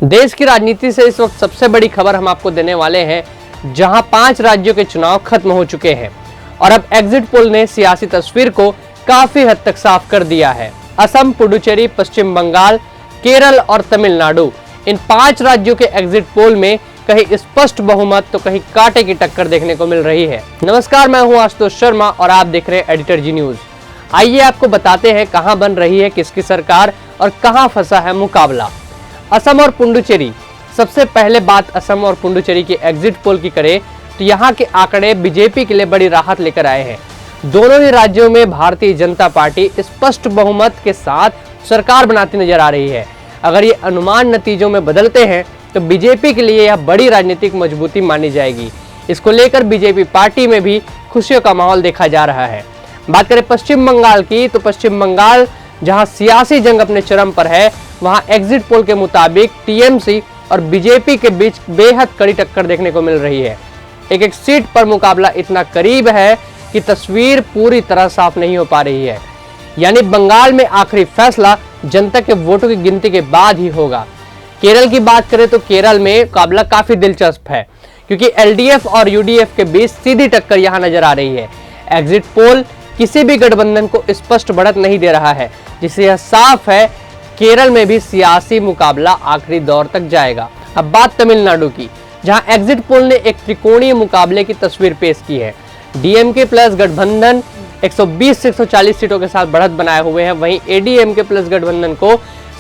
देश की राजनीति से इस वक्त सबसे बड़ी खबर हम आपको देने वाले हैं, जहां 5 राज्यों के चुनाव खत्म हो चुके हैं और अब एग्जिट पोल ने सियासी तस्वीर को काफी हद तक साफ कर दिया है। असम, पुडुचेरी, पश्चिम बंगाल, केरल और तमिलनाडु, इन 5 राज्यों के एग्जिट पोल में कहीं स्पष्ट बहुमत तो कहीं कांटे की टक्कर देखने को मिल रही है। नमस्कार, मैं हूं आशुतोष शर्मा और आप देख रहे हैं एडिटर जी न्यूज। आइए आपको बताते हैं कहां बन रही है किसकी सरकार और कहां फंसा है मुकाबला। असम और पुडुचेरी। सबसे पहले बात असम और पुडुचेरी के एग्जिट पोल की करें तो यहाँ के आंकड़े बीजेपी के लिए बड़ी राहत लेकर आए हैं। दोनों ही राज्यों में भारतीय जनता पार्टी स्पष्ट बहुमत के साथ सरकार बनाती नजर आ रही है। अगर ये अनुमान नतीजों में बदलते हैं तो बीजेपी के लिए यह बड़ी राजनीतिक मजबूती मानी जाएगी। इसको लेकर बीजेपी पार्टी में भी खुशियों का माहौल देखा जा रहा है। बात करें पश्चिम बंगाल की, तो पश्चिम बंगाल जहां सियासी जंग अपने चरम पर है, वहां एग्जिट पोल के मुताबिक टीएमसी और बीजेपी के बीच बेहद कड़ी टक्कर देखने को मिल रही है। एक सीट पर मुकाबला इतना करीब है कि तस्वीर पूरी तरह साफ नहीं हो पा रही है। यानी बंगाल में आखिरी फैसला जनता के वोटों की गिनती के बाद ही होगा। केरल की बात करें तो केरल में मुकाबला काफी दिलचस्प है, क्योंकि एलडीएफ और यूडीएफ के बीच सीधी टक्कर यहां नजर आ रही है। एग्जिट पोल किसी भी गठबंधन को स्पष्ट बढ़त नहीं दे रहा है, जिससे यह साफ है केरल में भी सियासी मुकाबला आखिरी दौर तक जाएगा। अब बात तमिलनाडु की, जहां एग्जिट पोल ने एक त्रिकोणीय मुकाबले की तस्वीर पेश की है। डीएमके प्लस गठबंधन 120 से 140 सीटों के साथ बढ़त बनाए हुए हैं, वहीं एडीएमके प्लस गठबंधन को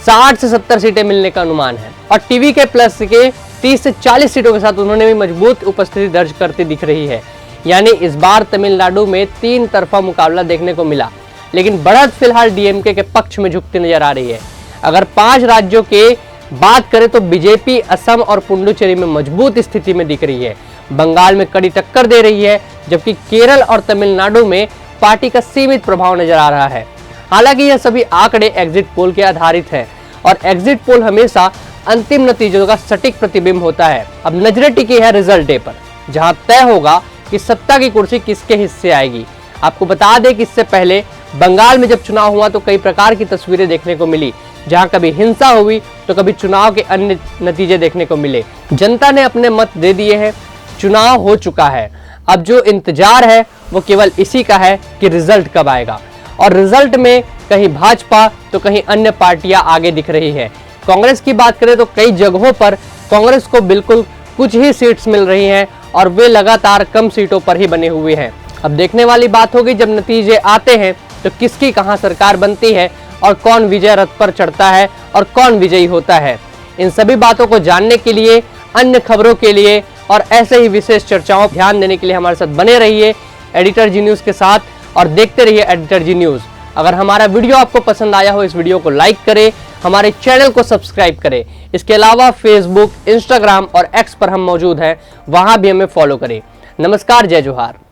60 से 70 सीटें मिलने का अनुमान है और टीवीके प्लस के 30 से 40 सीटों के साथ उन्होंने भी मजबूत उपस्थिति दर्ज करती दिख रही है। यानी इस बार तमिलनाडु में 3 तरफा मुकाबला देखने को मिला, लेकिन बढ़त फिलहाल डीएमके के पक्ष में झुकती नजर आ रही है। अगर 5 राज्यों के बात करें तो बीजेपी असम और पुडुचेरी में मजबूत स्थिति में दिख रही है, बंगाल में कड़ी टक्कर दे रही है, जबकि केरल और तमिलनाडु में पार्टी का सीमित प्रभाव नजर आ रहा है। हालांकि यह सभी आंकड़े एग्जिट पोल के आधारित हैं और एग्जिट पोल हमेशा अंतिम नतीजों का सटीक प्रतिबिंब होता है। अब नजरें टिकी है रिजल्ट डे पर, जहां तय होगा कि सत्ता की कुर्सी किसके हिस्से आएगी। आपको बता दें कि इससे पहले बंगाल में जब चुनाव हुआ तो कई प्रकार की तस्वीरें देखने को मिली, जहां कभी हिंसा हुई तो कभी चुनाव के अन्य नतीजे देखने को मिले। जनता ने अपने मत दे दिए हैं, चुनाव हो चुका है। अब जो इंतजार है वो केवल इसी का है कि रिजल्ट कब आएगा, और रिजल्ट में कहीं भाजपा तो कहीं अन्य पार्टियां आगे दिख रही है। कांग्रेस की बात करें तो कई जगहों पर कांग्रेस को बिल्कुल कुछ ही सीट्स मिल रही हैं और वे लगातार कम सीटों पर ही बने हुए हैं। अब देखने वाली बात होगी जब नतीजे आते हैं तो किसकी कहां सरकार बनती है और कौन विजय रथ पर चढ़ता है और कौन विजयी होता है। इन सभी बातों को जानने के लिए, अन्य खबरों के लिए और ऐसे ही विशेष चर्चाओं ध्यान देने के लिए हमारे साथ बने रहिए एडिटर जी न्यूज के साथ और देखते रहिए एडिटर जी न्यूज। अगर हमारा वीडियो आपको पसंद आया हो, इस वीडियो को लाइक करें, हमारे चैनल को सब्सक्राइब करें। इसके अलावा फेसबुक, इंस्टाग्राम और एक्स पर हम मौजूद हैं, वहां भी हमें फॉलो करें। नमस्कार, जय जोहार।